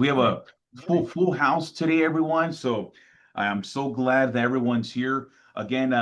We have Morning. a full house today, everyone. So I'm so glad that everyone's here. Again,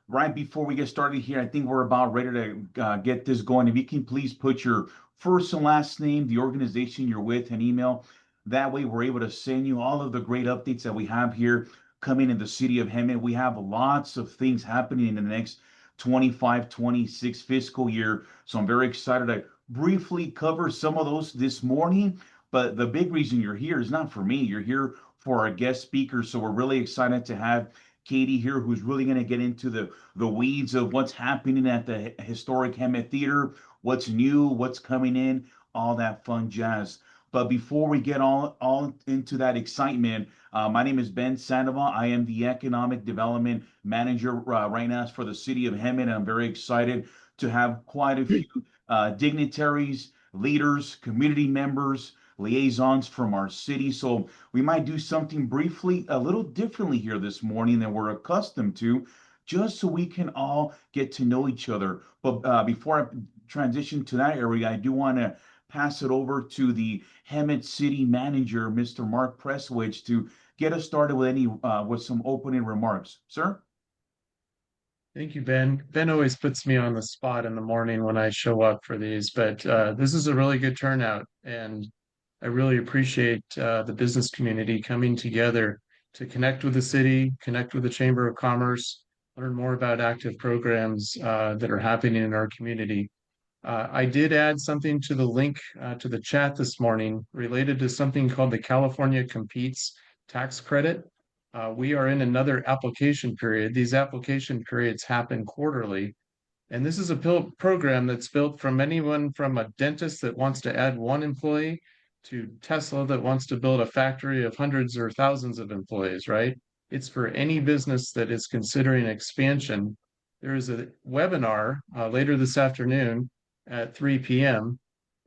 right before we get started here, I think we're about ready to get this going. If you can please put your first and last name, the organization you're with, and email. That way, we're able to send you all of the great updates that we have here coming in the city of Hemet. We have lots of things happening in the next 25, 26 fiscal year. So I'm very excited to briefly cover some of those this morning. But the big reason you're here is not for me. You're here for our guest speaker. So we're really excited to have Katie here, who's really going to get into the weeds of what's happening at the historic Hemet Theater, what's new, what's coming in, all that fun jazz. But before we get all into that excitement, my name is Ben Sandoval. I am the Economic Development Manager right now for the city of Hemet. And I'm very excited to have quite a few dignitaries, leaders, community members, liaisons from our city. So we might do something briefly, a little differently here this morning than we're accustomed to, just so we can all get to know each other. But before I transition to that area, I do want to pass it over to the Hemet City Manager, Mr. Mark Presswich, to get us started with with some opening remarks. Sir? Thank you, Ben. Ben always puts me on the spot in the morning when I show up for these, but this is a really good turnout, and I really appreciate the business community coming together to connect with the city, connect with the Chamber of Commerce, learn more about active programs that are happening in our community. I did add something to the link to the chat this morning related to something called the California Competes tax credit. We are in another application period. These application periods happen quarterly. And this is a program that's built from anyone from a dentist that wants to add one employee to Tesla that wants to build a factory of hundreds or thousands of employees, right? It's for any business that is considering expansion. There is a webinar later this afternoon at 3 p.m.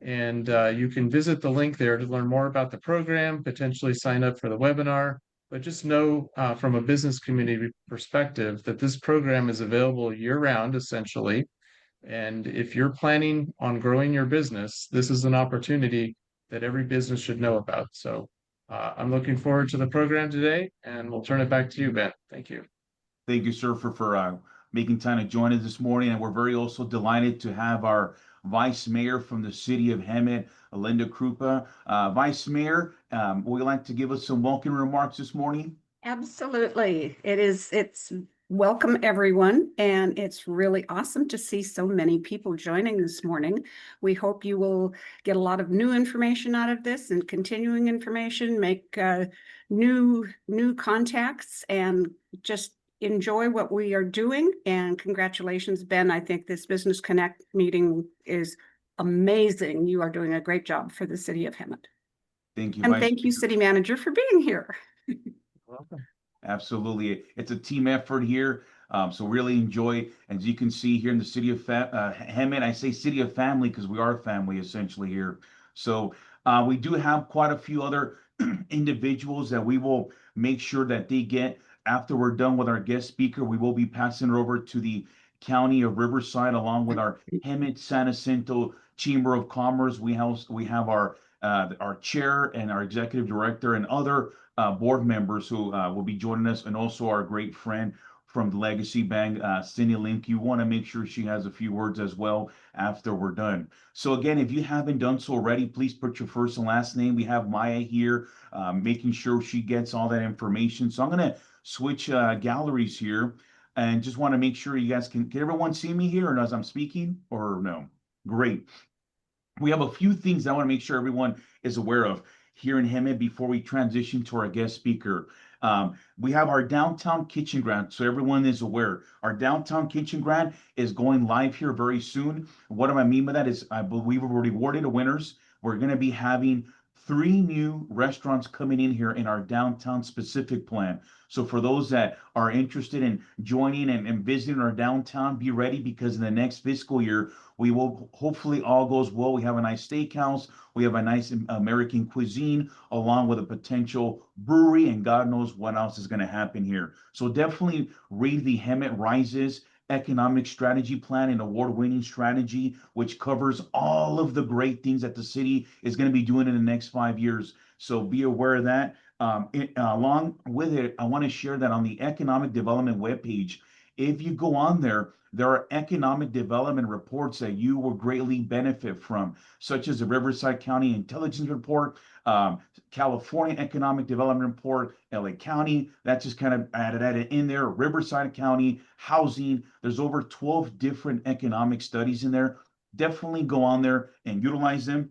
And you can visit the link there to learn more about the program, potentially sign up for the webinar. But just know from a business community perspective that this program is available year round, essentially. And if you're planning on growing your business, this is an opportunity that every business should know about. So I'm looking forward to the program today, and we'll turn it back to you, Ben. Thank you. Thank you, sir, for making time to join us this morning. And we're very also delighted to have our Vice Mayor from the city of Hemet, Linda Krupa. Vice Mayor, would you like to give us some welcome remarks this morning? Absolutely. It's welcome everyone, and it's really awesome to see so many people joining this morning. We hope you will get a lot of new information out of this and continuing information, make new contacts, and just enjoy what we are doing. And congratulations, Ben. I think this Business Connect meeting is amazing. You are doing a great job for the city of Hemet. Thank you, And Vice thank you, City Manager, for being here. Welcome. Absolutely. It's a team effort here. So really enjoy, as you can see here in the city of Hemet, I say city of family because we are family essentially here. So we do have quite a few other individuals that we will make sure that they get after we're done with our guest speaker. We will be passing it over to the County of Riverside along with our Hemet San Jacinto Chamber of Commerce. We have our chair and our executive director and other board members who will be joining us, and also our great friend from the Legacy Bank, Cindy Link. You want to make sure she has a few words as well after we're done. So again, if you haven't done so already, please put your first and last name. We have Maya here, making sure she gets all that information. So I'm going to switch galleries here and just want to make sure you guys can everyone see me here, or as I'm speaking, or no? Great. We have a few things I want to make sure everyone is aware of here in Hemet before we transition to our guest speaker. We have our downtown kitchen grant, so everyone is aware. Our downtown kitchen grant is going live here very soon. What do I mean by that is I believe we've rewarded the winners. We're going to be having 3 new restaurants coming in here in our downtown specific plan. So for those that are interested in joining and visiting our downtown, be ready because in the next fiscal year, we will hopefully all goes well. We have a nice steakhouse. We have a nice American cuisine along with a potential brewery, and God knows what else is going to happen here. So definitely read the Hemet Rises economic strategy plan, an award-winning strategy which covers all of the great things that the city is going to be doing in the next 5 years. So be aware of that. Along with it, I want to share that on the economic development webpage, if you go on there, there are economic development reports that you will greatly benefit from, such as the Riverside County Intelligence Report, California Economic Development Report, LA County, that's just kind of added in there, Riverside County, housing. There's over 12 different economic studies in there. Definitely go on there and utilize them.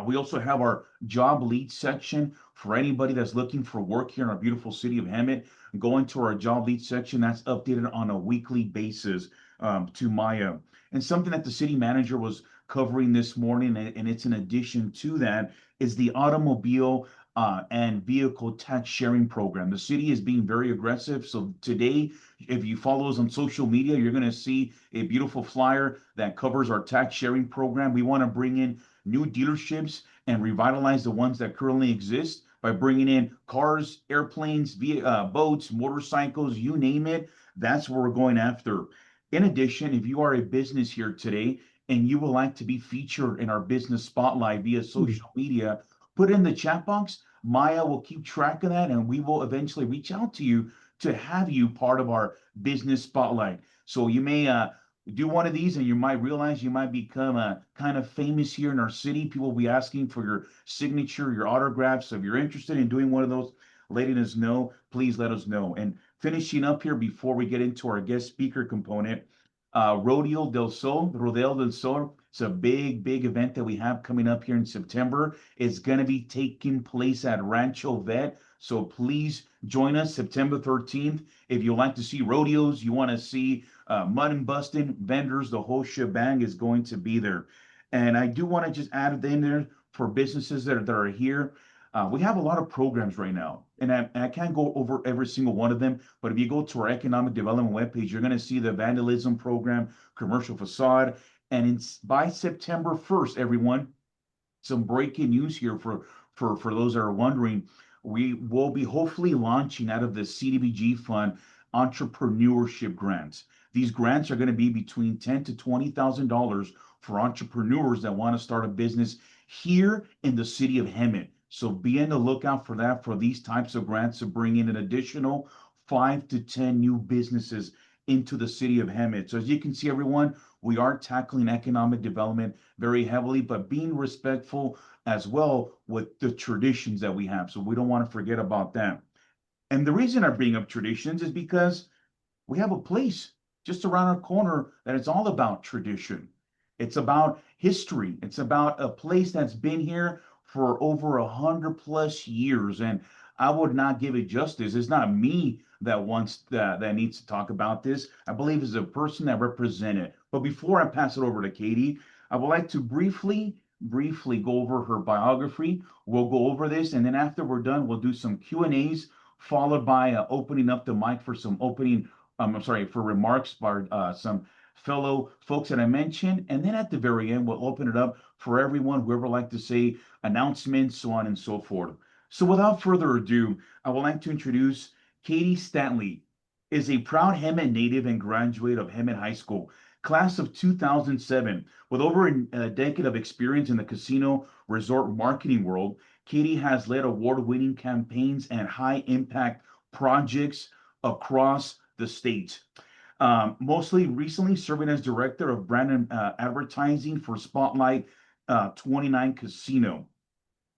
We also have our job lead section for anybody that's looking for work here in our beautiful city of Hemet. Go into our job lead section. That's updated on a weekly basis to Maya. And something that the city manager was covering this morning, and it's in addition to that, is the automobile and vehicle tax sharing program. The city is being very aggressive. So today, if you follow us on social media, you're going to see a beautiful flyer that covers our tax sharing program. We want to bring in new dealerships and revitalize the ones that currently exist by bringing in cars, airplanes, boats, motorcycles, you name it. That's what we're going after. In addition, if you are a business here today and you would like to be featured in our business spotlight via social media, put in the chat box. Maya will keep track of that, and we will eventually reach out to you to have you part of our business spotlight. So you may do one of these and you might realize you might become kind of famous here in our city. People will be asking for your signature, your autograph. So if you're interested in doing one of those, letting us know, please let us know. And finishing up here before we get into our guest speaker component, Rodeo del Sol, Rodeo del Sol. It's a big, big event that we have coming up here in September. It's going to be taking place at Rancho Vet. So please join us September 13th. If you like to see rodeos, you want to see mud and busting, vendors, the whole shebang is going to be there. And I do want to just add in there for businesses that are here. We have a lot of programs right now, and I can't go over every single one of them, but if you go to our economic development webpage, you're going to see the vandalism program, commercial facade, and it's by September 1st, everyone, some breaking news here for those that are wondering. We will be hopefully launching out of the CDBG fund entrepreneurship grants. These grants are going to be between $10,000 to $20,000 for entrepreneurs that want to start a business here in the city of Hemet. So be on the lookout for that, for these types of grants to bring in an additional 5 to 10 new businesses into the city of Hemet. So as you can see, everyone, we are tackling economic development very heavily, but being respectful as well with the traditions that we have. So we don't want to forget about that. And the reason I bring up traditions is because we have a place just around our corner that is all about tradition. It's about history. It's about a place that's been here for over 100+ years. And I would not give it justice. It's not me that wants that needs to talk about this. I believe it's a person that represents it. But before I pass it over to Katie, I would like to briefly go over her biography. We'll go over this, and then after we're done, we'll do some Q&As, followed by opening up the mic for some for remarks by some fellow folks that I mentioned. And then at the very end, we'll open it up for everyone, whoever would like to say announcements, so on and so forth. So without further ado, I would like to introduce Katie Stanley. Is a proud Hemet native and graduate of Hemet High School, class of 2007. With over a decade of experience in the casino resort marketing world, Katie has led award-winning campaigns and high-impact projects across the state. Mostly recently serving as director of brand and advertising for Spotlight 29 Casino.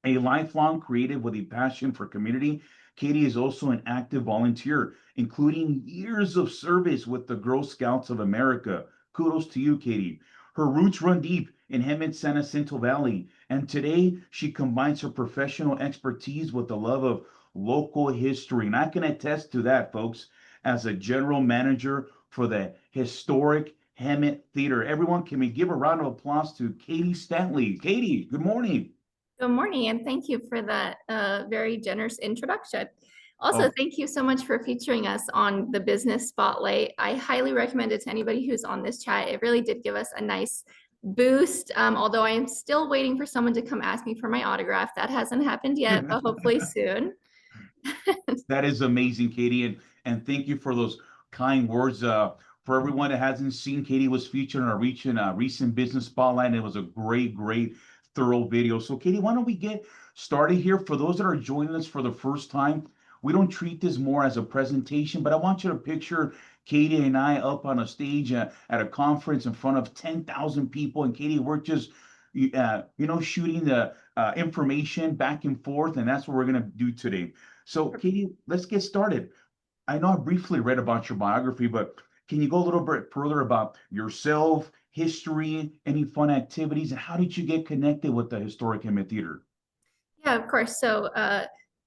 A lifelong creative with a passion for community, Katie is also an active volunteer, including years of service with the Girl Scouts of America. Kudos to you, Katie. Her roots run deep in Hemet San Jacinto Valley, and today she combines her professional expertise with the love of local history. And I can attest to that, folks, as a general manager for the historic Hemet Theater. Everyone, can we give a round of applause to Katie Stanley? Katie, good morning. Good morning, and thank you for that very generous introduction. Also, thank you so much for featuring us on the Business Spotlight. I highly recommend it to anybody who's on this chat. It really did give us a nice boost, although I am still waiting for someone to come ask me for my autograph. That hasn't happened yet, but hopefully soon. That is amazing, Katie, and thank you for those kind words. For everyone that hasn't seen, Katie was featured in our recent Business Spotlight, and it was a great thorough video. So Katie, why don't we get started here. For those that are joining us for the first time, we don't treat this more as a presentation, but I want you to picture Katie and I up on a stage at a conference in front of 10,000 people. And Katie, we're just, shooting the information back and forth. And that's what we're going to do today. So Katie, let's get started. I know I briefly read about your biography, but can you go a little bit further about yourself, history, any fun activities, and how did you get connected with the Historic Hemet Theater? Yeah, of course. So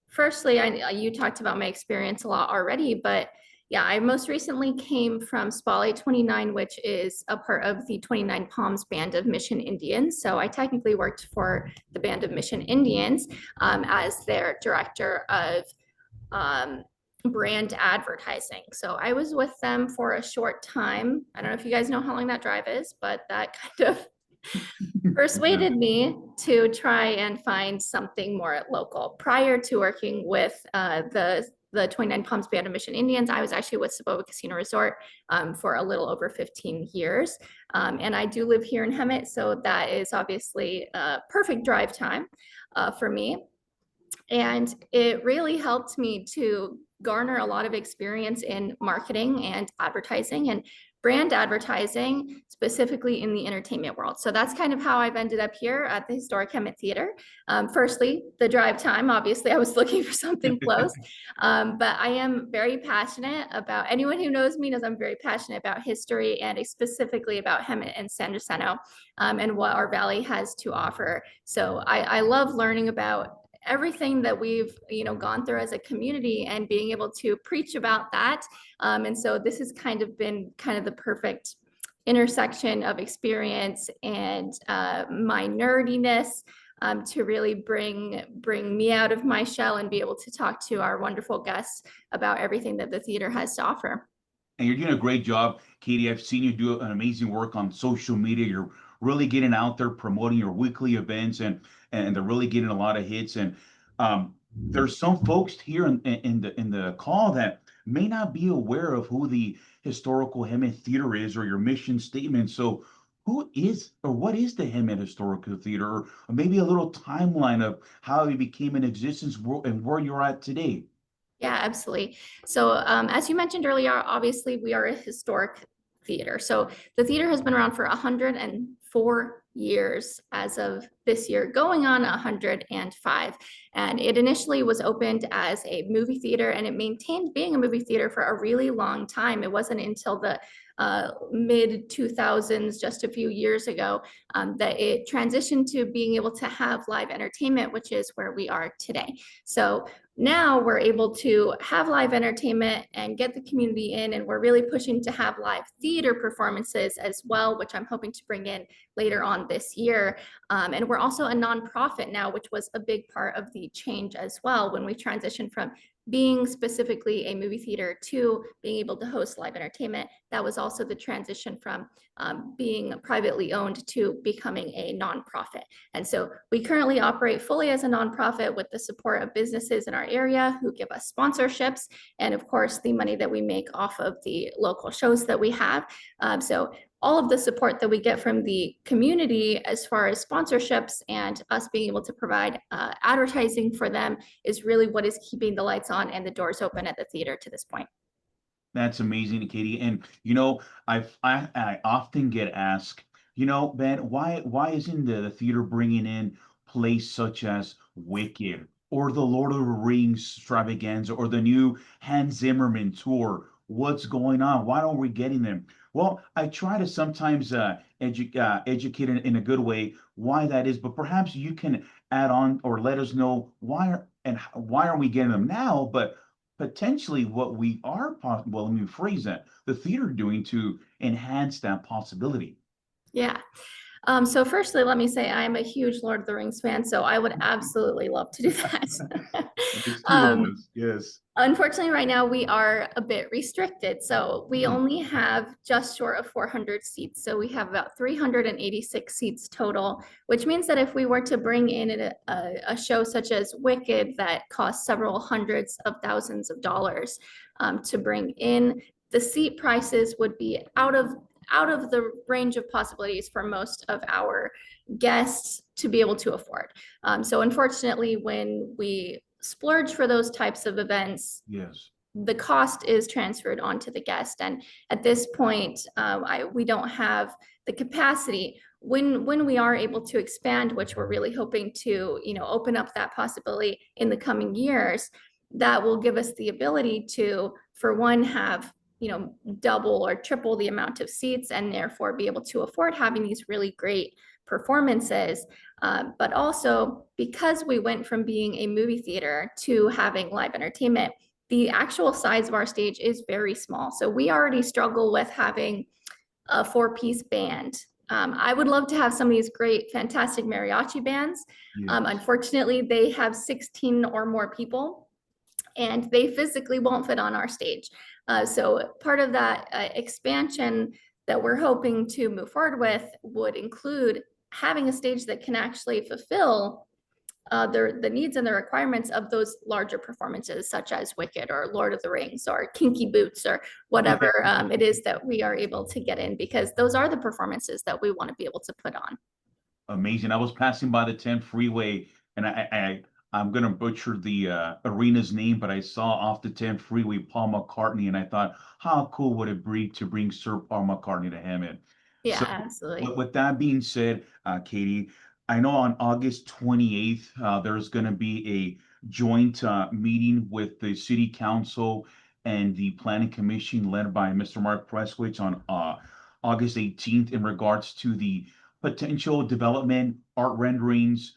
firstly, you talked about my experience a lot already, but yeah, I most recently came from Spotlight 29, which is a part of the 29 Palms Band of Mission Indians. So I technically worked for the Band of Mission Indians as their director of brand advertising. So I was with them for a short time. I don't know if you guys know how long that drive is, but that kind of persuaded me to try and find something more local. Prior to working with the 29 Palms Band of Mission Indians, I was actually with Soboba Casino Resort for a little over 15 years. And I do live here in Hemet, so that is obviously a perfect drive time for me. And it really helped me to garner a lot of experience in marketing and advertising and brand advertising, specifically in the entertainment world. So that's kind of how I've ended up here at the Historic Hemet Theater. Firstly, the drive time, obviously I was looking for something close, but I am very passionate about, anyone who knows me knows I'm very passionate about history and specifically about Hemet and San Jacinto and what our valley has to offer. So I love learning about everything that we've gone through as a community and being able to preach about that. And so this has kind of been the perfect intersection of experience and my nerdiness to really bring me out of my shell and be able to talk to our wonderful guests about everything that the theater has to offer. And you're doing a great job, Katie. I've seen you do an amazing work on social media. You're really getting out there promoting your weekly events, and they're really getting a lot of hits. And there's some folks here in the call that may not be aware of who the Historical Hemet Theater is or your mission statement. So who is or what is the Hemet Historical Theater, or maybe a little timeline of how it became in existence and where you're at today? Yeah, absolutely. So as you mentioned earlier, obviously we are a historic theater. So the theater has been around for 104 years as of this year, going on 105. And it initially was opened as a movie theater, and it maintained being a movie theater for a really long time. It wasn't until the mid 2000s, just a few years ago, that it transitioned to being able to have live entertainment, which is where we are today. So now we're able to have live entertainment and get the community in, and we're really pushing to have live theater performances as well, which I'm hoping to bring in later on this year. And we're also a nonprofit now, which was a big part of the change as well when we transitioned from being specifically a movie theater to being able to host live entertainment. That was also the transition from being privately owned to becoming a nonprofit. And so we currently operate fully as a nonprofit with the support of businesses in our area who give us sponsorships, and of course the money that we make off of the local shows that we have. So all of the support that we get from the community as far as sponsorships and us being able to provide advertising for them is really what is keeping the lights on and the doors open at the theater to this point. That's amazing, Katie. And I often get asked, Ben, why isn't the theater bringing in plays such as Wicked or the Lord of the Rings extravaganza or the new Hans Zimmerman tour? What's going on? Why aren't we getting them? Well, I try to sometimes educate in a good way why that is, but perhaps you can add on or let us know why are we getting them now, but potentially what we are possible. Let me phrase that: the theater doing to enhance that possibility. Yeah. So firstly, let me say I'm a huge Lord of the Rings fan, so I would absolutely love to do that. There's two of us, yes. Unfortunately, right now we are a bit restricted. So we only have just short of 400 seats. So we have about 386 seats total, which means that if we were to bring in a show such as Wicked that costs several hundreds of thousands of dollars to bring in, the seat prices would be out of out of the range of possibilities for most of our guests to be able to afford. So unfortunately, when we splurge for those types of events, Yes. the cost is transferred onto the guest. And at this point, we don't have the capacity. When we are able to expand, which we're really hoping to, open up that possibility in the coming years, that will give us the ability to, for one, have double or triple the amount of seats, and therefore be able to afford having these really great performances. But also, because we went from being a movie theater to having live entertainment, the actual size of our stage is very small. So we already struggle with having a 4-piece band. I would love to have some of these great, fantastic mariachi bands. Yes. Unfortunately, they have 16 or more people, and they physically won't fit on our stage. So part of that expansion that we're hoping to move forward with would include having a stage that can actually fulfill the needs and the requirements of those larger performances, such as Wicked or Lord of the Rings or Kinky Boots or whatever it is that we are able to get in, because those are the performances that we want to be able to put on. Amazing. I was passing by the 10 freeway, and I'm gonna butcher the arena's name, but I saw off the 10 freeway Paul McCartney, and I thought, how cool would it be to bring Sir Paul McCartney to Hemet? Yeah, So absolutely. with that being said, Katie, I know on August 28th, there's going to be a joint meeting with the City Council and the Planning Commission led by Mr. Mark Prestwich on August 18th in regards to the potential development, art renderings,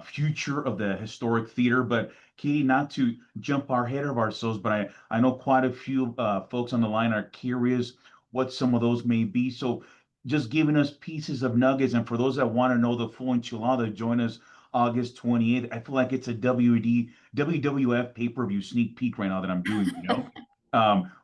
future of the historic theater. But Katie, not to jump ahead of ourselves, but I know quite a few folks on the line are curious what some of those may be. So just giving us pieces of nuggets. And for those that want to know the full enchilada, join us August 28th. I feel like it's a WWF pay-per-view sneak peek right now that I'm doing.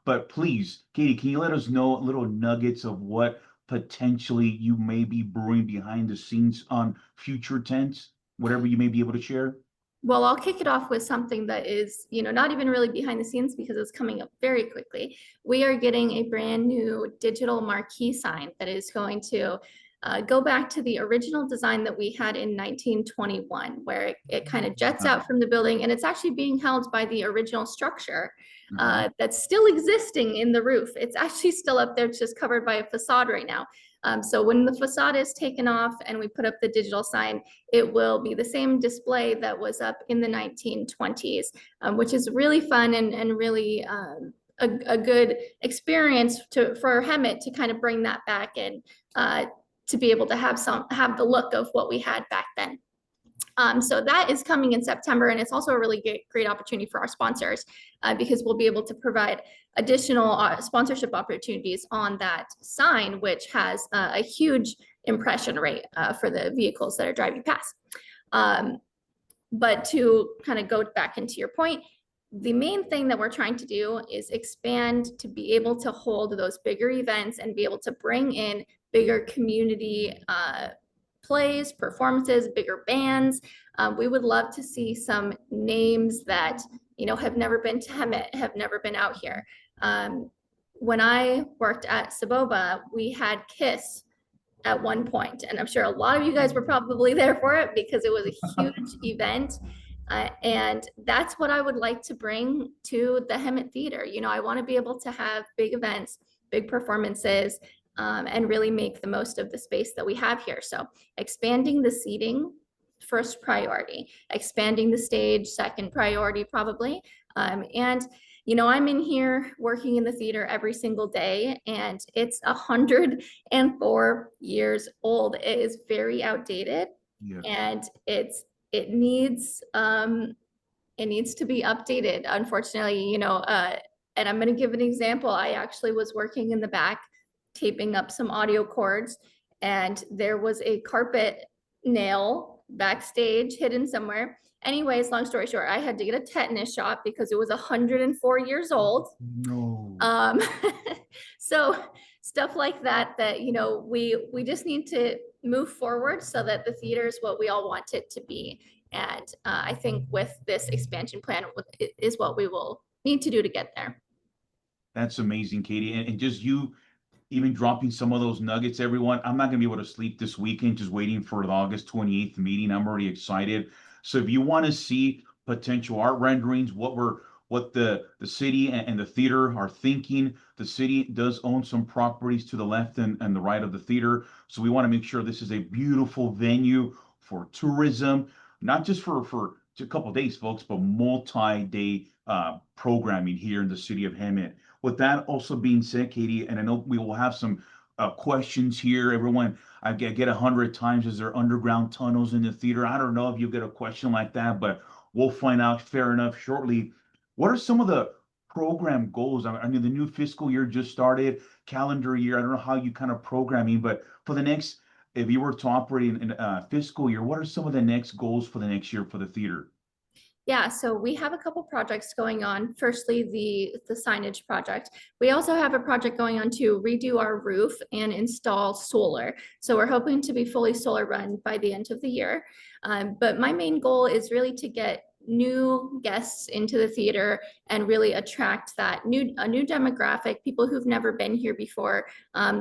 But please, Katie, can you let us know little nuggets of what potentially you may be brewing behind the scenes on future tents, whatever you may be able to share? Well, I'll kick it off with something that is, not even really behind the scenes because it's coming up very quickly. We are getting a brand new digital marquee sign that is going to go back to the original design that we had in 1921, where it kind of jets out from the building, and it's actually being held by the original structure that's still existing in the roof. It's actually still up there, it's just covered by a facade right now. So when the facade is taken off and we put up the digital sign, it will be the same display that was up in the 1920s, which is really fun and really a good experience for Hemet to kind of bring that back and to be able to have the look of what we had back then. So that is coming in September, and it's also a really great opportunity for our sponsors because we'll be able to provide additional sponsorship opportunities on that sign, which has a huge impression rate for the vehicles that are driving past. But to kind of go back into your point, the main thing that we're trying to do is expand to be able to hold those bigger events and be able to bring in bigger community plays, performances, bigger bands. We would love to see some names that have never been to Hemet, have never been out here. When I worked at Saboba, we had KISS at one point, and I'm sure a lot of you guys were probably there for it because it was a huge event. And that's what I would like to bring to the Hemet Theater. I want to be able to have big events, big performances, and really make the most of the space that we have here. So expanding the seating, first priority, expanding the stage, second priority probably. And I'm in here working in the theater every single day, and it's 104 years old. It is very outdated. Yes. And it needs to be updated, unfortunately, and I'm going to give an example. I actually was working in the back taping up some audio cords, and there was a carpet nail backstage hidden somewhere. Anyways, long story short, I had to get a tetanus shot because it was 104 years old. No. So stuff like that we just need to move forward so that the theater is what we all want it to be. And I think with this expansion plan is what we will need to do to get there. That's amazing, Katie. And just you even dropping some of those nuggets, everyone. I'm not gonna be able to sleep this weekend, just waiting for the August 28th meeting. I'm already excited. So if you want to see potential art renderings, what the city and the theater are thinking, the city does own some properties to the left and the right of the theater. So we want to make sure this is a beautiful venue for tourism, not just for a couple of days, folks, but multi-day programming here in the city of Hemet. With that also being said, Katie, and I know we will have some questions here. Everyone, I get 100 times, is there underground tunnels in the theater? I don't know if you get a question like that, but we'll find out fair enough shortly. What are some of the program goals? I mean, the new fiscal year just started, calendar year. I don't know how you kind of programming, but for the next, if you were to operate in a fiscal year, what are some of the next goals for the next year for the theater? Yeah, so we have a couple projects going on. Firstly, the signage project. We also have a project going on to redo our roof and install solar. So we're hoping to be fully solar run by the end of the year. But my main goal is really to get new guests into the theater and really attract a new demographic, people who've never been here before,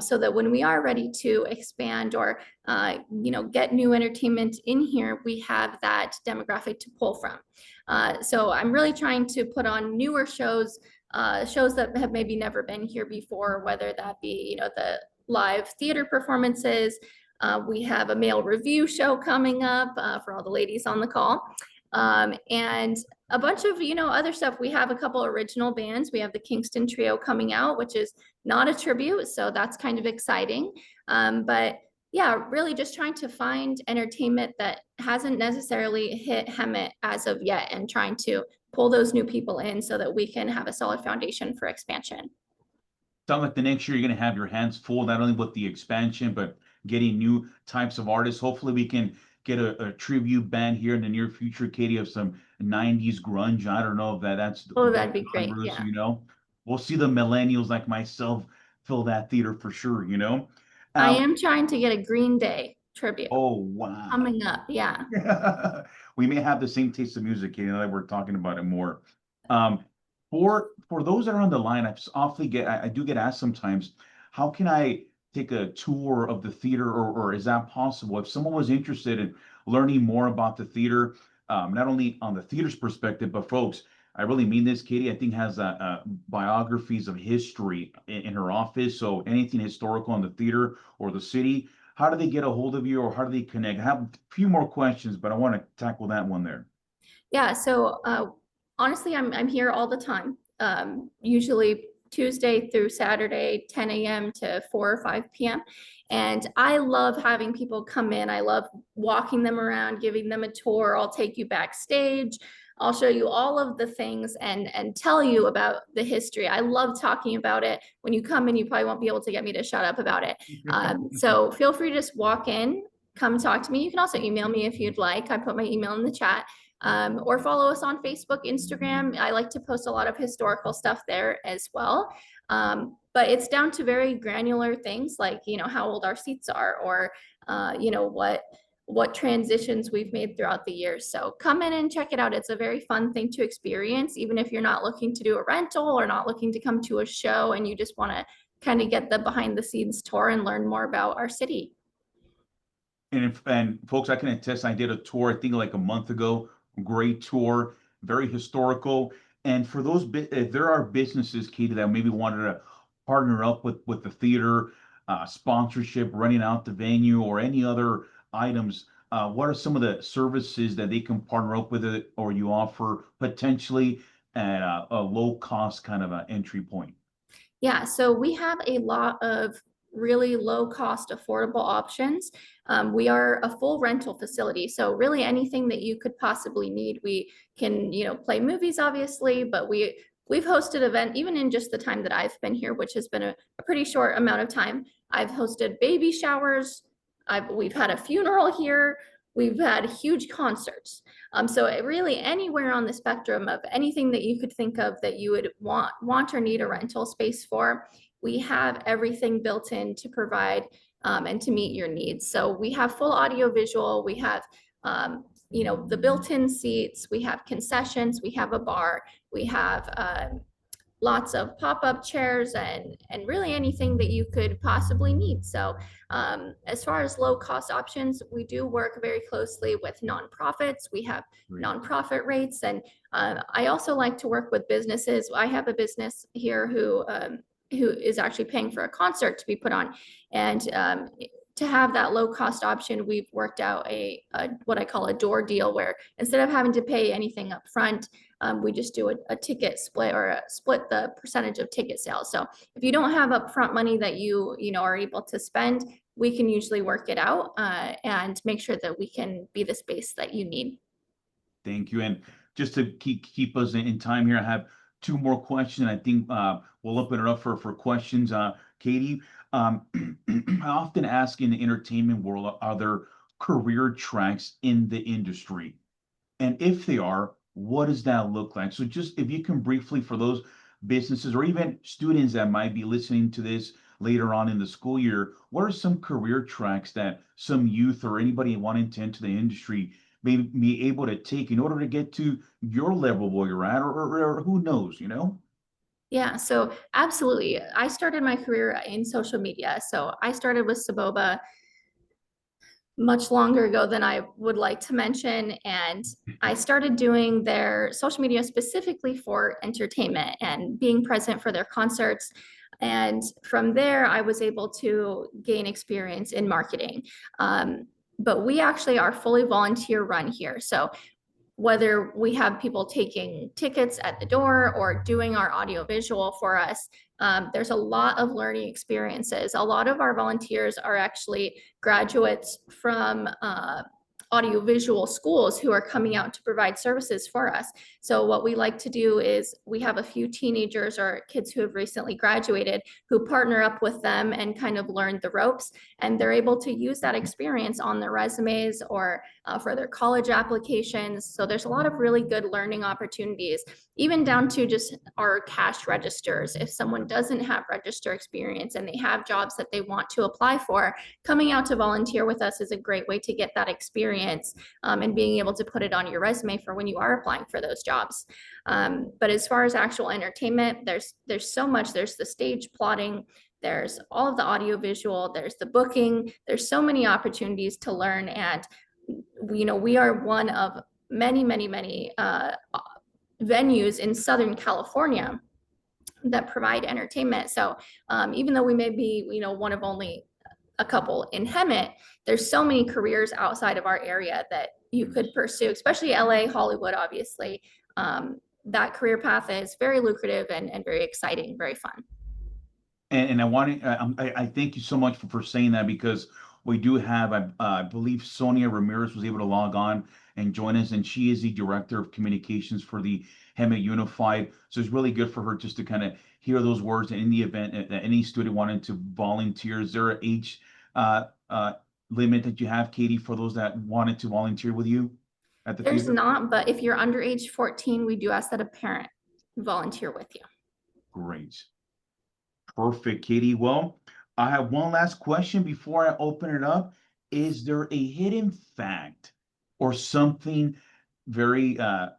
so that when we are ready to expand or get new entertainment in here, we have that demographic to pull from. So I'm really trying to put on newer shows, shows that have maybe never been here before, whether that be, the live theater performances. We have a male review show coming up for all the ladies on the call. And a bunch of, other stuff. We have a couple original bands. We have the Kingston Trio coming out, which is not a tribute, so that's kind of exciting. But yeah, really just trying to find entertainment that hasn't necessarily hit Hemet as of yet and trying to pull those new people in so that we can have a solid foundation for expansion. Sounds like the next year you're going to have your hands full, not only with the expansion, but getting new types of artists. Hopefully we can get a tribute band here in the near future, Katie, of some 90s grunge. I don't know if that's that'd be great. genres, Yeah. We'll see the millennials like myself fill that theater for sure. I am trying to get a Green Day tribute Oh, wow. coming up. Yeah. We may have the same taste of music, Katie, now that we're talking about it more. For those that are on the line, I do get asked sometimes, how can I take a tour of the theater, or is that possible? If someone was interested in learning more about the theater, not only on the theater's perspective, but folks, I really mean this, Katie, I think has biographies of history in her office. So anything historical on the theater or the city, how do they get a hold of you, or how do they connect? I have a few more questions, but I want to tackle that one there. Yeah. So honestly, I'm here all the time. Usually Tuesday through Saturday, 10 a.m. to 4 or 5 p.m. And I love having people come in. I love walking them around, giving them a tour. I'll take you backstage. I'll show you all of the things and tell you about the history. I love talking about it. When you come in, you probably won't be able to get me to shut up about it. So feel free to just walk in, come talk to me. You can also email me if you'd like. I put my email in the chat. Or follow us on Facebook, Instagram. I like to post a lot of historical stuff there as well. But it's down to very granular things like, how old our seats are, or, what transitions we've made throughout the years. So come in and check it out. It's a very fun thing to experience, even if you're not looking to do a rental or not looking to come to a show and you just want to kind of get the behind the scenes tour and learn more about our city. And folks, I can attest, I did a tour, I think like a month ago. Great tour, very historical. And for those, if there are businesses, Katie, that maybe wanted to partner up with the theater, sponsorship, renting out the venue, or any other items, what are some of the services that they can partner up with it, or you offer potentially at a low cost kind of an entry point? Yeah, so we have a lot of really low cost, affordable options. We are a full rental facility. So really anything that you could possibly need, we can, play movies, obviously, but we've hosted event, even in just the time that I've been here, which has been a pretty short amount of time. I've hosted baby showers. We've had a funeral here. We've had huge concerts. So really anywhere on the spectrum of anything that you could think of that you would want or need a rental space for, we have everything built in to provide and to meet your needs. So we have full audio visual, we have the built-in seats, we have concessions, we have a bar, we have lots of pop-up chairs and really anything that you could possibly need. So as far as low cost options, we do work very closely with nonprofits. We have Great. nonprofit rates, and I also like to work with businesses. I have a business here who is actually paying for a concert to be put on, and to have that low cost option, we've worked out a what I call a door deal, where instead of having to pay anything up front, we just do a ticket split, or split the percentage of ticket sales. So if you don't have upfront money that you know are able to spend, we can usually work it out and make sure that we can be the space that you need. Thank you. And just to keep us in time here, I have two more questions. I think we'll open it up for questions. Katie, I often ask in the entertainment world, are there career tracks in the industry? And if they are, what does that look like? So just if you can briefly, for those businesses or even students that might be listening to this later on in the school year, what are some career tracks that some youth or anybody wanting to enter the industry may be able to take in order to get to your level where you're at, or who knows, you know? Yeah, so absolutely. I started my career in social media. So I started with Saboba much longer ago than I would like to mention. And I started doing their social media specifically for entertainment and being present for their concerts. And from there, I was able to gain experience in marketing. But we actually are fully volunteer run here. So whether we have people taking tickets at the door or doing our audio visual for us, there's a lot of learning experiences. A lot of our volunteers are actually graduates from audiovisual schools who are coming out to provide services for us. So what we like to do is we have a few teenagers or kids who have recently graduated who partner up with them and kind of learn the ropes, and they're able to use that experience on their resumes or for their college applications. So there's a lot of really good learning opportunities, even down to just our cash registers. If someone doesn't have register experience and they have jobs that they want to apply for, coming out to volunteer with us is a great way to get that experience and being able to put it on your resume for when you are applying for those jobs. But as far as actual entertainment, there's so much. There's the stage plotting, there's all of the audio visual, there's the booking, there's so many opportunities to learn. And we are one of many venues in Southern California that provide entertainment. So even though we may be one of only a couple in Hemet, there's so many careers outside of our area that you could pursue, especially LA, Hollywood, obviously. That career path is very lucrative and very exciting, very fun. And I thank you so much for saying that, because we do have, I believe Sonia Ramirez was able to log on and join us, and she is the director of communications for the Hemet Unified. So it's really good for her just to kind of hear those words. And in the event that any student wanted to volunteer, is there an age limit that you have, Katie, for those that wanted to volunteer with you at the There's theater? not, but if you're under age 14, we do ask that a parent volunteer with you. Great. Perfect, Katie. Well, I have one last question before I open it up. Is there a hidden fact or something very, I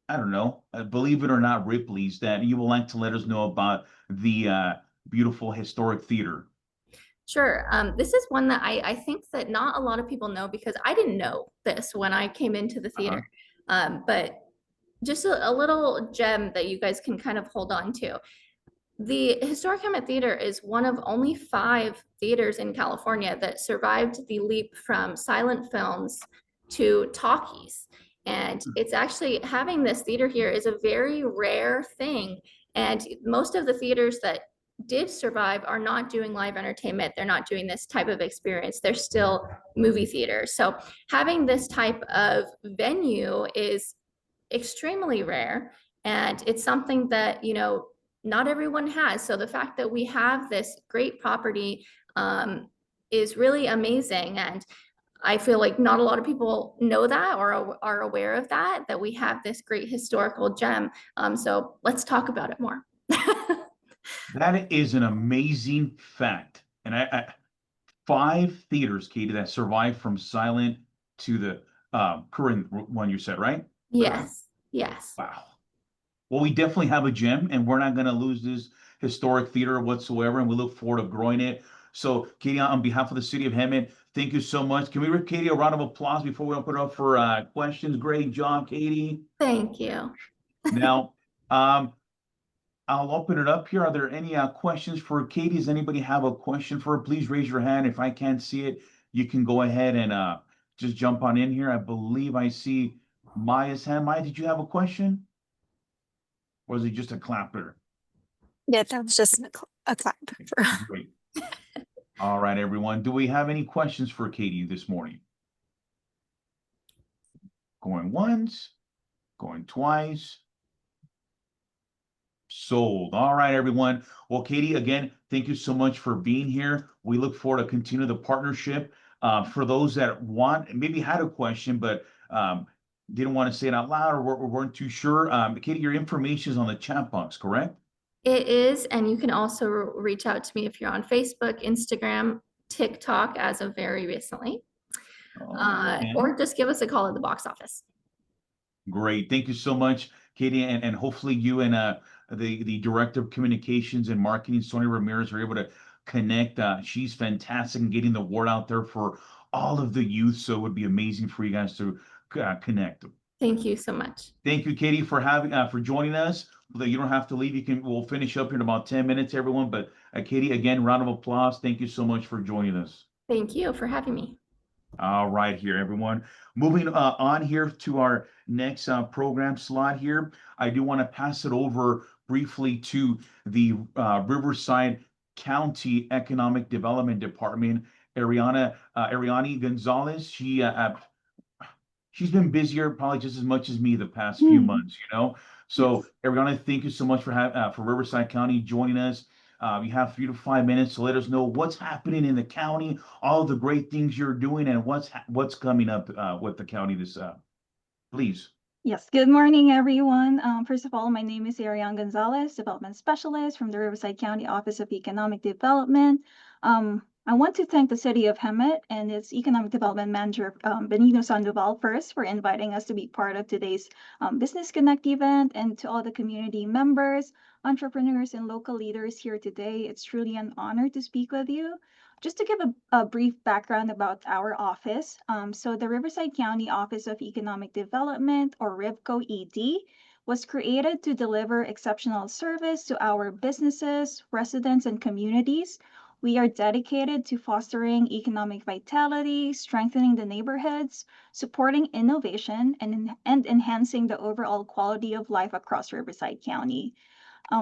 don't know, believe it or not, Ripley's, that you would like to let us know about the beautiful historic theater? Sure. This is one that I think that not a lot of people know, because I didn't know this when I came into the theater. But just a little gem that you guys can kind of hold on to. The Historic Hemet Theater is one of only 5 theaters in California that survived the leap from silent films to talkies. And it's actually, having this theater here is a very rare thing. And most of the theaters that did survive are not doing live entertainment. They're not doing this type of experience. They're still movie theaters. So having this type of venue is extremely rare. And it's something that, not everyone has. So the fact that we have this great property is really amazing. And I feel like not a lot of people know that or are aware of that we have this great historical gem. So let's talk about it more. That is an amazing fact. And I 5 theaters, Katie, that survived from silent to the current one you said, right? Yes. Yes. Wow. Well, we definitely have a gym, and we're not going to lose this historic theater whatsoever, and we look forward to growing it. So, Katie, on behalf of the city of Hemet, thank you so much. Can we give Katie a round of applause before we open it up for questions? Great job, Katie. Thank you. Now, I'll open it up here. Are there any questions for Katie? Does anybody have a question for her? Please raise your hand. If I can't see it, you can go ahead and just jump on in here. I believe I see Maya's hand. Maya, did you have a question? Or was it just a clapper? Yeah, that was just a clap. Great. All right, everyone. Do we have any questions for Katie this morning? Going once, going twice. Sold. All right, everyone. Well, Katie, again, thank you so much for being here. We look forward to continue the partnership. For those that maybe had a question, but didn't want to say it out loud or weren't too sure, Katie, your information is on the chat box, correct? It is, and you can also reach out to me if you're on Facebook, Instagram, TikTok as of very recently, Okay. or just give us a call at the box office. Great. Thank you so much, Katie. And hopefully you and the Director of Communications and Marketing, Sonia Ramirez, are able to connect. She's fantastic in getting the word out there for all of the youth. So it would be amazing for you guys to connect. Thank you so much. Thank you, Katie, for joining us. You don't have to leave. We'll finish up here in about 10 minutes, everyone. But Katie, again, round of applause. Thank you so much for joining us. Thank you for having me. All right, here, everyone. Moving on here to our next program slot here. I do want to pass it over briefly to the Riverside County Economic Development Department, Ariani Gonzalez. She's been busier probably just as much as me the past few months, So, Ariana, thank you so much for Riverside County joining us. You have 3 to 5 minutes to let us know what's happening in the county, all the great things you're doing, and what's coming up with the county please. Yes, good morning, everyone. First of all, my name is Ariane Gonzalez, Development Specialist from the Riverside County Office of Economic Development. I want to thank the City of Hemet and its Economic Development Manager, Benito Sandoval, first for inviting us to be part of today's Business Connect event, and to all the community members, entrepreneurs, and local leaders here today. It's truly an honor to speak with you. Just to give a brief background about our office, so the Riverside County Office of Economic Development, or RIVCO ED, was created to deliver exceptional service to our businesses, residents, and communities. We are dedicated to fostering economic vitality, strengthening the neighborhoods, supporting innovation, and enhancing the overall quality of life across Riverside County.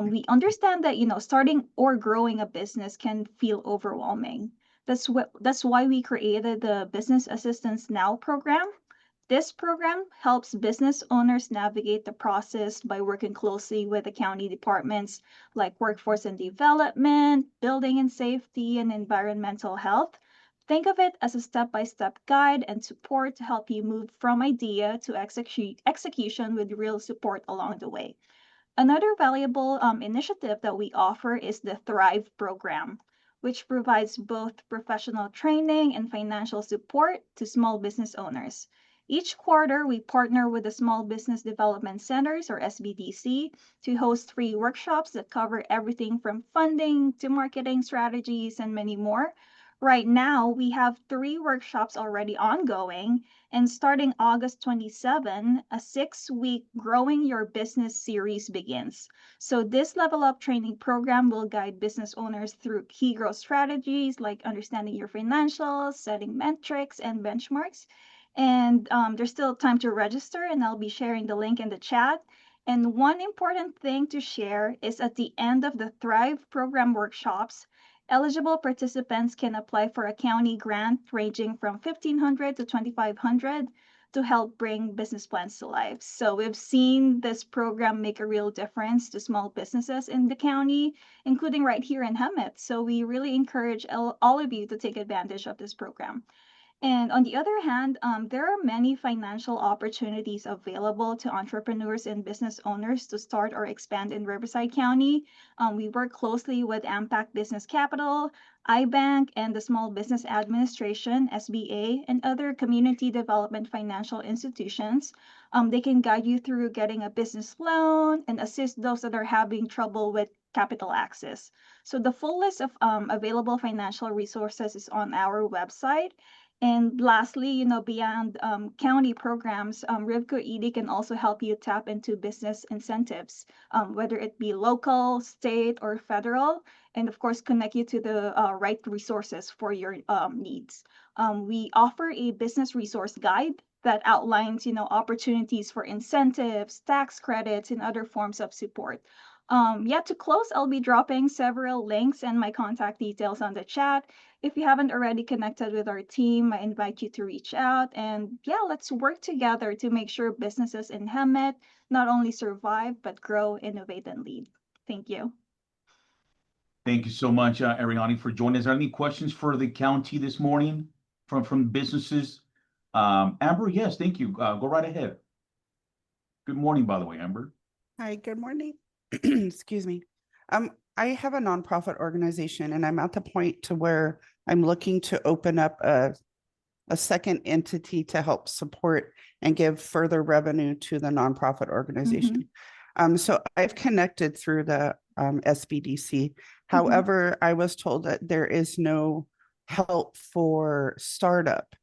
We understand that, starting or growing a business can feel overwhelming. That's why we created the Business Assistance Now program. This program helps business owners navigate the process by working closely with the county departments like Workforce and Development, Building and Safety, and Environmental Health. Think of it as a step-by-step guide and support to help you move from idea to execution with real support along the way. Another valuable initiative that we offer is the Thrive program, which provides both professional training and financial support to small business owners. Each quarter, we partner with the Small Business Development Centers, or SBDC, to host free workshops that cover everything from funding to marketing strategies and many more. Right now, we have 3 workshops already ongoing, and starting August 27, a 6-week Growing Your Business series begins. So this Level Up training program will guide business owners through key growth strategies like understanding your financials, setting metrics and benchmarks. And there's still time to register, and I'll be sharing the link in the chat. And one important thing to share is at the end of the Thrive program workshops, eligible participants can apply for a county grant ranging from $1,500 to $2,500 to help bring business plans to life. So we've seen this program make a real difference to small businesses in the county, including right here in Hemet. So we really encourage all of you to take advantage of this program. And on the other hand, there are many financial opportunities available to entrepreneurs and business owners to start or expand in Riverside County. We work closely with AMPAC Business Capital, iBank, and the Small Business Administration, SBA, and other community development financial institutions. They can guide you through getting a business loan and assist those that are having trouble with capital access. So the full list of available financial resources is on our website. And lastly, beyond county programs, Rivco ED can also help you tap into business incentives, whether it be local, state, or federal, and of course, connect you to the right resources for your needs. We offer a business resource guide that outlines, opportunities for incentives, tax credits, and other forms of support. To close, I'll be dropping several links and my contact details on the chat. If you haven't already connected with our team, I invite you to reach out, and let's work together to make sure businesses in Hemet not only survive, but grow, innovate, and lead. Thank you. Thank you so much, Ariani, for joining us. Are there any questions for the county this morning from businesses? Amber, yes, thank you. Go right ahead. Good morning, by the way, Amber. Hi, good morning. Excuse me. I have a nonprofit organization, and I'm at the point to where I'm looking to open up a second entity to help support and give further revenue to the nonprofit organization. So I've connected through the SBDC. However, I was told that there is no help for startup.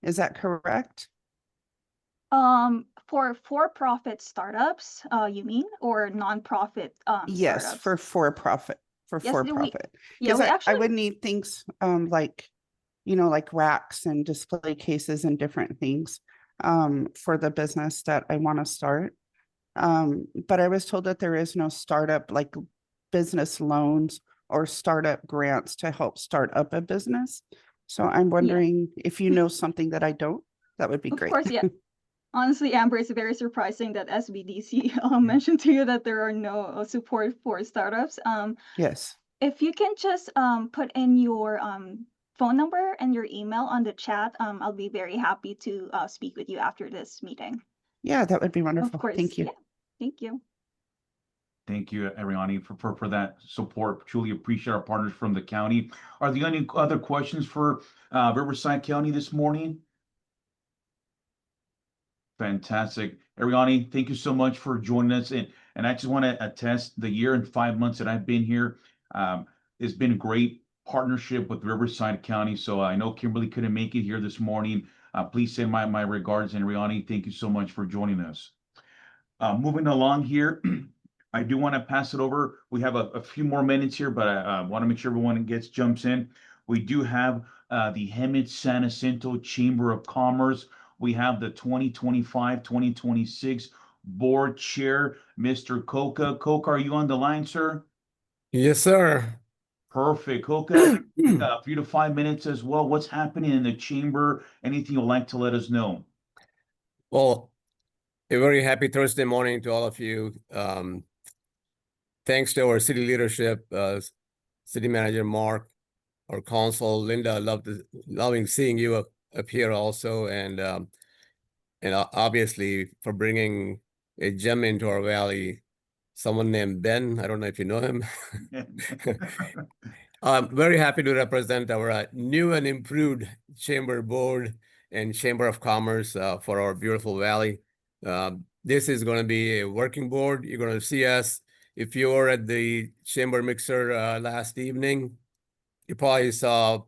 Is that correct? For-profit startups, you mean, or nonprofit Yes, startups? for for-profit. Yes, For-profit. we I actually would need things like, like racks and display cases and different things for the business that I want to start. But I was told that there is no startup, like business loans or startup grants to help start up a business. So I'm wondering if you know something that I don't, that would be Of great. course, yeah. Honestly, Amber, it's very surprising that SBDC mentioned to you that there are no support for startups. Yes. If you can just put in your phone number and your email on the chat, I'll be very happy to speak with you after this meeting. Yeah, that would be wonderful. Of course. Thank you. Yeah. Thank you. Thank you, Ariani, for that support. Truly appreciate our partners from the county. Are there any other questions for Riverside County this morning? Fantastic. Ariani, thank you so much for joining us. And I just want to attest the year and 5 months that I've been here. It's been a great partnership with Riverside County. So I know Kimberly couldn't make it here this morning. Please send my regards. And Ariani, thank you so much for joining us. Moving along here, I do want to pass it over. We have a few more minutes here, but I want to make sure everyone jumps in. We do have the Hemet San Jacinto Chamber of Commerce. We have the 2025-2026 board chair, Mr. Coca. Coca, are you on the line, sir? Yes, sir. Perfect. Coca, 3 to 5 minutes as well. What's happening in the chamber? Anything you'd like to let us know? Well, a very happy Thursday morning to all of you. Thanks to our city leadership, city manager Mark, our council Linda. Loving seeing you up here also, and obviously for bringing a gem into our valley, someone named Ben. I don't know if you know him. I'm very happy to represent our new and improved chamber board and chamber of commerce for our beautiful valley. This is going to be a working board. You're going to see us. If you were at the chamber mixer last evening, you probably saw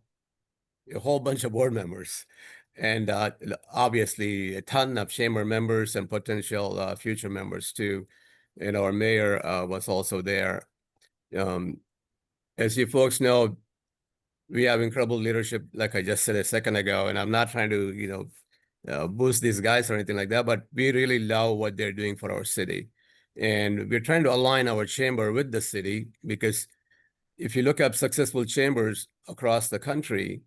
a whole bunch of board members, and obviously a ton of chamber members and potential future members too. And our mayor was also there. As you folks know, we have incredible leadership, like I just said a second ago, and I'm not trying to, boost these guys or anything like that, but we really love what they're doing for our city. And we're trying to align our chamber with the city, because if you look up successful chambers across the country,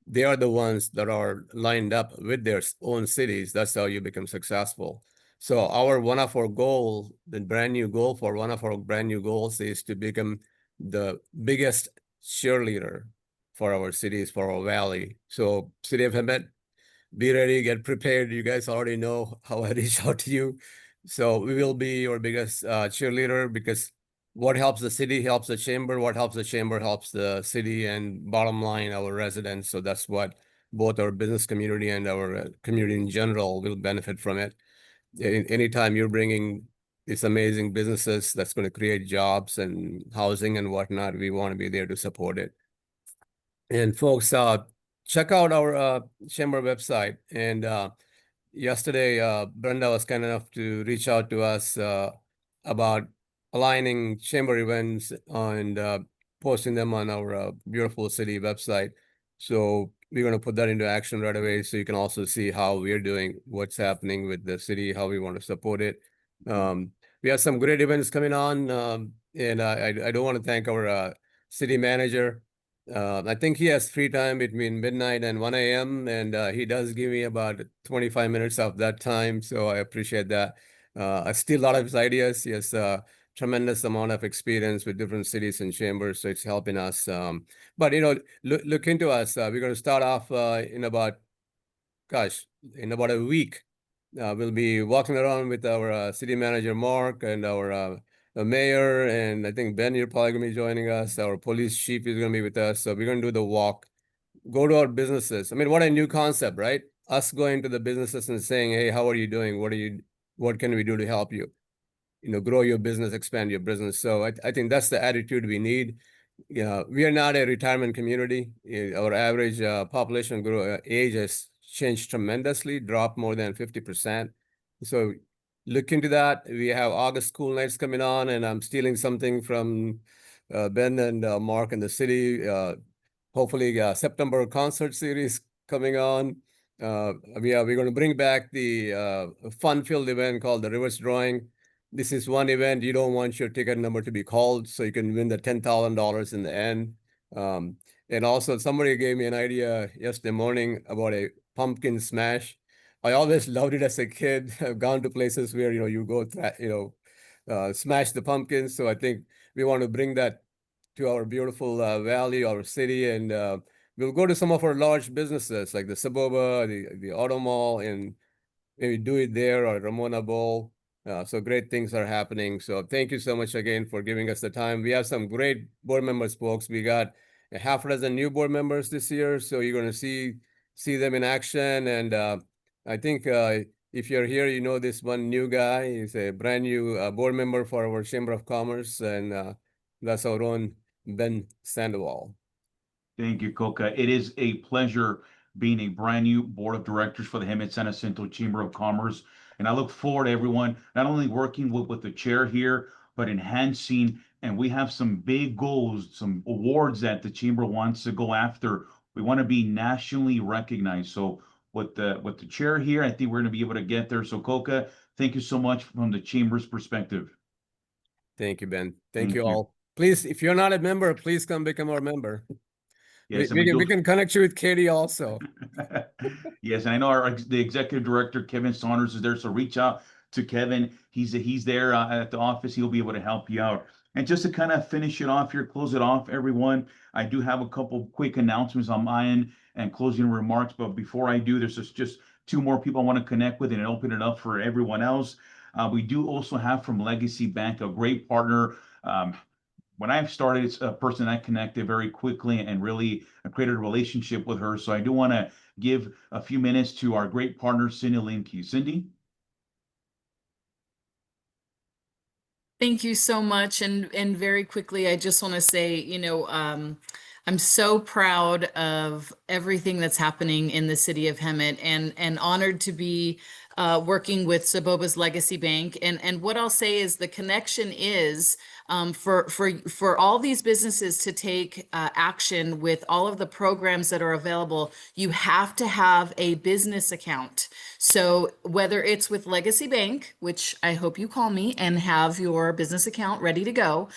they are the ones that are lined up with their own cities. That's how you become successful. So one of our goals is to become the biggest cheerleader for our cities, for our valley. So City of Hemet, be ready, get prepared. You guys already know how I reach out to you. So we will be your biggest cheerleader, because what helps the city helps the chamber. What helps the chamber helps the city, and bottom line, our residents. So that's what both our business community and our community in general will benefit from it. Anytime you're bringing these amazing businesses that's going to create jobs and housing and whatnot, we want to be there to support it. And folks, check out our chamber website. And yesterday, Brenda was kind enough to reach out to us about aligning chamber events and posting them on our beautiful city website. So we're going to put that into action right away, so you can also see how we're doing, what's happening with the city, how we want to support it. We have some great events coming on, and I do want to thank our city manager. I think he has free time between midnight and 1 a.m. and he does give me about 25 minutes of that time, so I appreciate that. I steal a lot of his ideas. He has tremendous amount of experience with different cities and chambers, so it's helping us. But look into us. We're going to start off in about a week. We'll be walking around with our city manager Mark and our mayor, and I think Ben, you're probably going to be joining us. Our police chief is going to be with us. So we're going to do the walk, go to our businesses. I mean, what a new concept, right? Us going to the businesses and saying, hey, how are you doing? What can we do to help you? Grow your business, expand your business. So I think that's the attitude we need. We are not a retirement community. Our average population age has changed tremendously, dropped more than 50%. So look into that. We have August school nights coming on, and I'm stealing something from Ben and Mark in the city. Hopefully September concert series coming on. We're going to bring back the fun-filled event called the Reverse Drawing. This is one event you don't want your ticket number to be called, so you can win the $10,000 in the end. And also, somebody gave me an idea yesterday morning about a pumpkin smash. I always loved it as a kid. I've gone to places where you go smash the pumpkins. So I think we want to bring that to our beautiful valley, our city, and we'll go to some of our large businesses like the Saboba, the Auto Mall, and maybe do it there, or Ramona Bowl. So great things are happening. So thank you so much again for giving us the time. We have some great board members, folks. We got a half a dozen new board members this year, so you're going to see them in action. And I think if you're here, this one new guy. He's a brand new board member for our Chamber of Commerce, and that's our own Ben Sandoval. Thank you, Coca. It is a pleasure being a brand new board of directors for the Hemet San Jacinto Chamber of Commerce. And I look forward to everyone not only working with the chair here, but enhancing. And we have some big goals, some awards that the chamber wants to go after. We want to be nationally recognized. So with the chair here, I think we're going to be able to get there. So Coca, thank you so much from the chamber's perspective. Thank you, Ben. Thank you all. Please, if you're not a member, please come become our member. Yes, we can connect you with Katie also. Yes, and I know the executive director, Kevin Saunders, is there. So reach out to Kevin. He's there at the office. He'll be able to help you out. And just to kind of finish it off here, close it off, everyone, I do have a couple quick announcements on my end and closing remarks. But before I do, there's just two more people I want to connect with and open it up for everyone else. We do also have from Legacy Bank, a great partner. When I started, it's a person I connected very quickly and really created a relationship with her. So I do want to give a few minutes to our great partner, Cindy Limke. Cindy? Thank you so much. And very quickly, I just want to say, I'm so proud of everything that's happening in the city of Hemet, and honored to be working with Saboba's Legacy Bank. And what I'll say is the connection is for all these businesses to take action with all of the programs that are available, you have to have a business account. So whether it's with Legacy Bank, which I hope you call me and have your business account ready to go,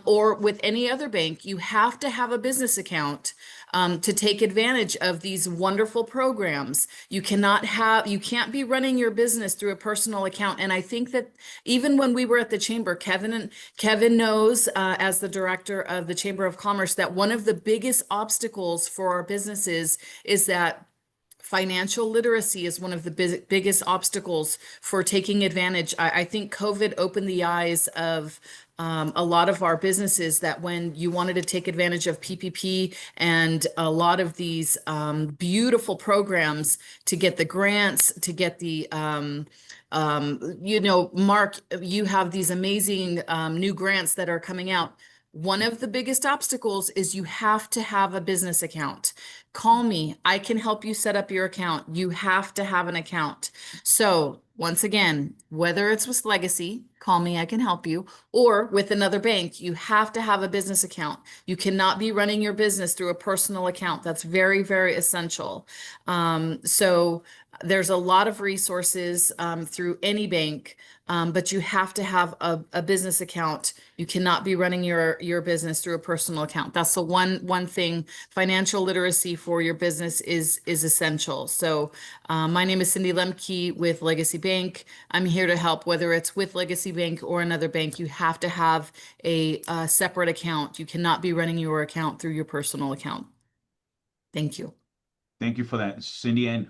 or with any other bank, you have to have a business account to take advantage of these wonderful programs. You can't be running your business through a personal account. And I think that even when we were at the chamber, Kevin knows, as the director of the Chamber of Commerce, that one of the biggest obstacles for our businesses is that financial literacy is one of the biggest obstacles for taking advantage. I think COVID opened the eyes of a lot of our businesses, that when you wanted to take advantage of PPP and a lot of these beautiful programs to get the grants, to get the Mark, you have these amazing new grants that are coming out. One of the biggest obstacles is you have to have a business account. Call me. I can help you set up your account. You have to have an account. So once again, whether it's with Legacy, call me, I can help you, or with another bank, you have to have a business account. You cannot be running your business through a personal account. That's very, very essential. So there's a lot of resources through any bank, but you have to have a business account. You cannot be running your business through a personal account. That's the one thing. Financial literacy for your business is essential. So my name is Cindy Lemke with Legacy Bank. I'm here to help, whether it's with Legacy Bank or another bank. You have to have a separate account. You cannot be running your account through your personal account. Thank you. Thank you for that, Cindy. And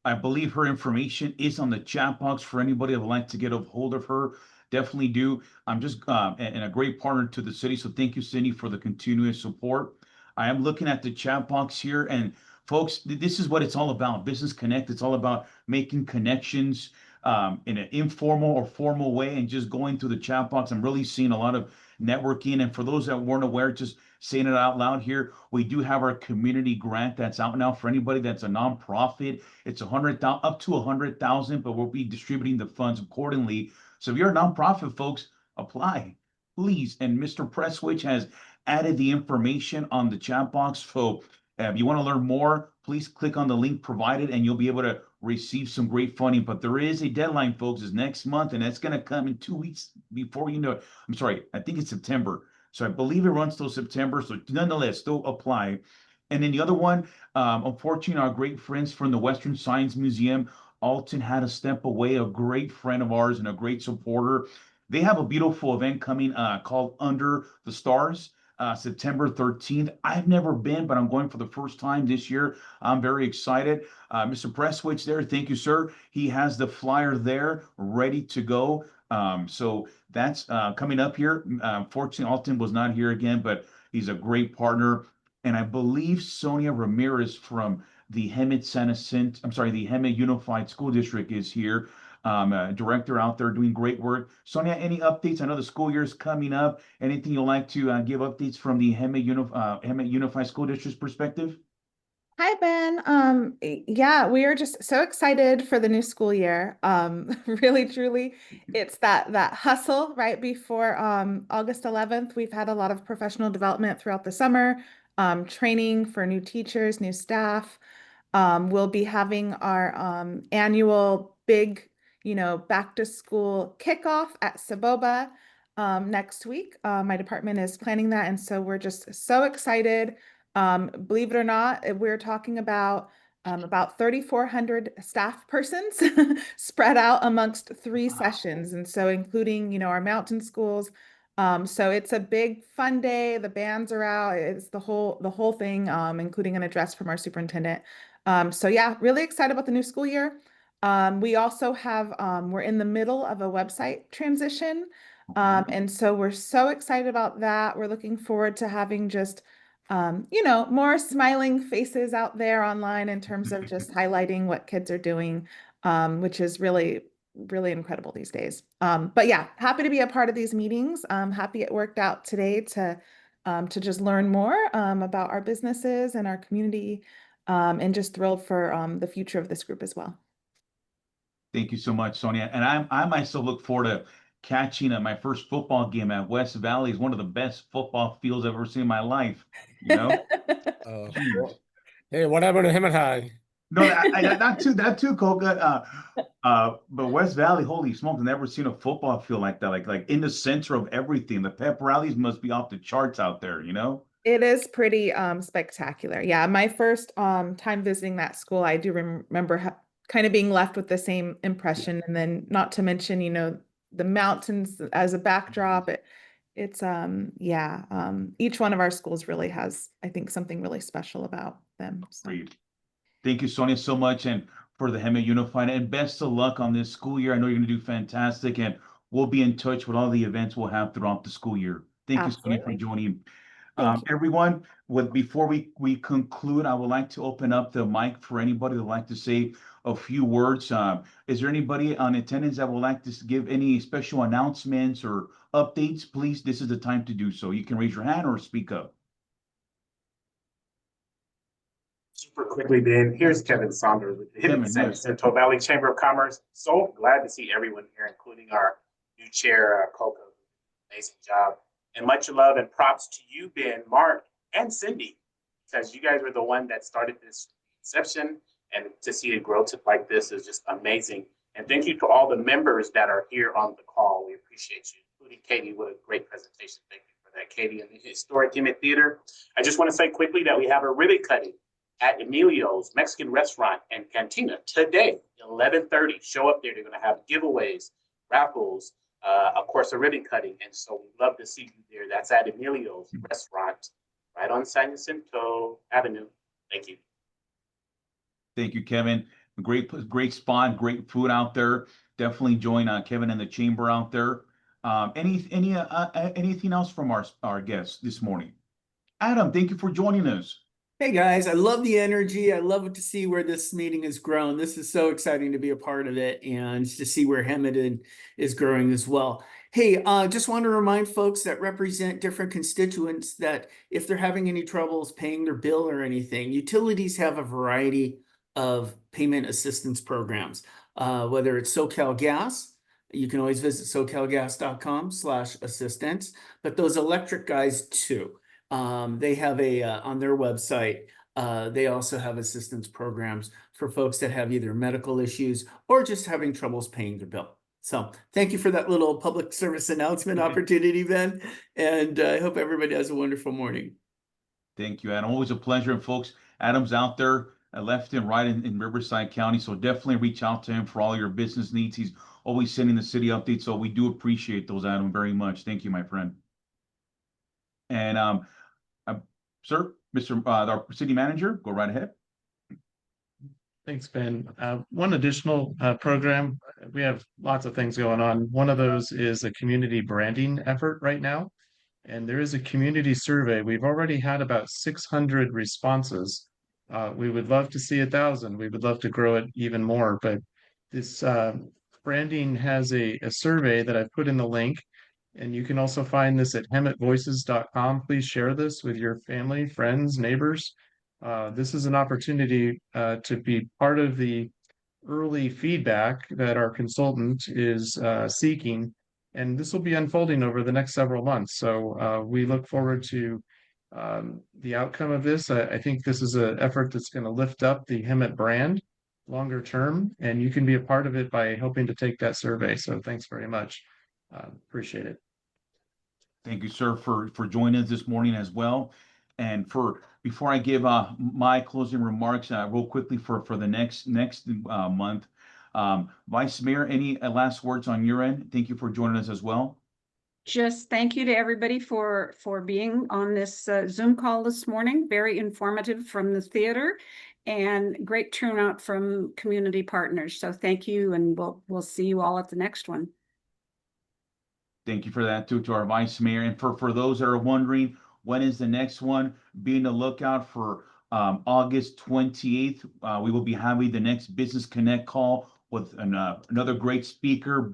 I believe her information is on the chat box for anybody that would like to get a hold of her. Definitely do. I'm just and a great partner to the city. So thank you, Cindy, for the continuous support. I am looking at the chat box here, and folks, this is what it's all about. Business Connect. It's all about making connections in an informal or formal way, and just going through the chat box. I'm really seeing a lot of networking. And for those that weren't aware, just saying it out loud here, we do have our community grant that's out now for anybody that's a nonprofit. It's up to 100,000, but we'll be distributing the funds accordingly. So if you're a nonprofit, folks, apply, please. And Mr. Presswich has added the information on the chat box. So if you want to learn more, please click on the link provided and you'll be able to receive some great funding. But there is a deadline, folks, is next month, and that's going to come in 2 weeks before you know it. I'm sorry, I think it's September. So I believe it runs till September. So nonetheless, still apply. And then the other one, unfortunately, our great friends from the Western Science Museum, Alton had to step away, a great friend of ours and a great supporter. They have a beautiful event coming called Under the Stars, September 13th. I've never been, but I'm going for the first time this year. I'm very excited. Mr. Presswich there, thank you, sir. He has the flyer there ready to go. So that's coming up here. Unfortunately, Alton was not here again, but he's a great partner. And I believe Sonia Ramirez from the Hemet the Hemet Unified School District is here. Director out there doing great work. Sonia, any updates? I know the school year is coming up. Anything you'd like to give updates from the Hemet Unified School District's perspective? Hi, Ben. Yeah, we are just so excited for the new school year. Really, truly, it's that hustle right before August 11th. We've had a lot of professional development throughout the summer, training for new teachers, new staff. We'll be having our annual big, back to school kickoff at Saboba next week. My department is planning that, and so we're just so excited. Believe it or not, we're talking about 3,400 staff persons spread out amongst 3 sessions. And so including, our mountain schools. So it's a big fun day. The bands are out. It's the whole thing, including an address from our superintendent. So yeah, really excited about the new school year. We also have, we're in the middle of a website transition. And so we're so excited about that. We're looking forward to having just more smiling faces out there online in terms of just highlighting what kids are doing, which is really, really incredible these days. But yeah, happy to be a part of these meetings. Happy it worked out today to just learn more about our businesses and our community, and just thrilled for the future of this group as well. Thank you so much, Sonia. And I myself look forward to catching my first football game at West Valley. Is one of the best football fields I've ever seen in my life. Hey, what happened to Hemet High? No, that too, Coca. But West Valley, holy smokes, I've never seen a football field like that. Like in the center of everything. The pep rallies must be off the charts out there, It is pretty spectacular. Yeah, my first time visiting that school, I do remember kind of being left with the same impression. And then not to mention, you know, the mountains as a backdrop. It's each one of our schools really has, I think, something really special about them. So. Great. Thank you, Sonia, so much, and for the Hemet Unified, and best of luck on this school year. I know you're going to do fantastic, and we'll be in touch with all the events we'll have throughout the school year. Thank you, Sonia, for Absolutely. joining. Thank you. Everyone, before we conclude, I would like to open up the mic for anybody who'd like to say a few words. Is there anybody on attendance that would like to give any special announcements or updates? Please, this is the time to do so. You can raise your hand or speak up. Super quickly, Ben. Here's Kevin Saunders with the Kevin, San yes. Jacinto Valley Chamber of Commerce. So glad to see everyone here, including our new chair, Coco. Amazing job. And much love and props to you, Ben, Mark, and Cindy, because you guys were the one that started this inception, and to see it grow to like this is just amazing. And thank you to all the members that are here on the call. We appreciate you, including Katie. What a great presentation. Thank you for that, Katie, and the Historic Hemet Theater. I just want to say quickly that we have a ribbon cutting at Emilio's Mexican Restaurant and Cantina today, 11:30. Show up there. They're going to have giveaways, raffles, of course, a ribbon cutting. And so we'd love to see you there. That's at Emilio's Restaurant right on San Jacinto Avenue. Thank you. Thank you, Kevin. Great spot, great food out there. Definitely join Kevin and the chamber out there. Anything else from our guests this morning? Adam, thank you for joining us. Hey guys, I love the energy. I love to see where this meeting has grown. This is so exciting to be a part of it and to see where Hemet is growing as well. Hey, just want to remind folks that represent different constituents that if they're having any troubles paying their bill or anything, utilities have a variety of payment assistance programs, whether it's SoCal Gas. You can always visit socalgas.com/assistance, but those electric guys too. They have on their website, they also have assistance programs for folks that have either medical issues or just having troubles paying their bill. So thank you for that little public service announcement opportunity, Ben. And I hope everybody has a wonderful morning. Thank you, Adam. Always a pleasure. And folks, Adam's out there left and right in Riverside County. So definitely reach out to him for all your business needs. He's always sending the city updates. So we do appreciate those, Adam, very much. Thank you, my friend. And sir, Mr. Our city manager, go right ahead. Thanks, Ben. One additional program, we have lots of things going on. One of those is a community branding effort right now. And there is a community survey. We've already had about 600 responses. We would love to see 1,000. We would love to grow it even more. But this branding has a survey that I've put in the link. And you can also find this at hemetvoices.com. Please share this with your family, friends, neighbors. This is an opportunity to be part of the early feedback that our consultant is seeking, and this will be unfolding over the next several months. So we look forward to the outcome of this. I think this is an effort that's going to lift up the Hemet brand longer term, and you can be a part of it by helping to take that survey. So thanks very much. Appreciate it. Thank you, sir, for joining us this morning as well. And before I give my closing remarks, real quickly for the next month, Vice Mayor, any last words on your end? Thank you for joining us as well. Just thank you to everybody for being on this Zoom call this morning. Very informative from the theater and great turnout from community partners. So thank you, and we'll see you all at the next one. Thank you for that too, to our Vice Mayor. And for those that are wondering, when is the next one? Be on the lookout for August 28th. We will be having the next Business Connect call with another great speaker.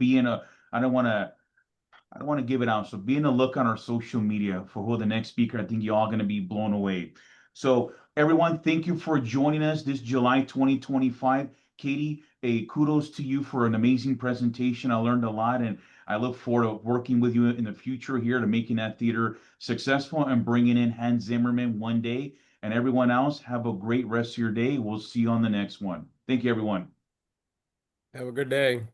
I don't want to give it out. So be on the look on our social media for who the next speaker. I think you're all going to be blown away. So everyone, thank you for joining us this July 2025. Katie, kudos to you for an amazing presentation. I learned a lot, and I look forward to working with you in the future here to making that theater successful and bringing in Hans Zimmerman one day. And everyone else, have a great rest of your day. We'll see you on the next one. Thank you, everyone. Have a good day.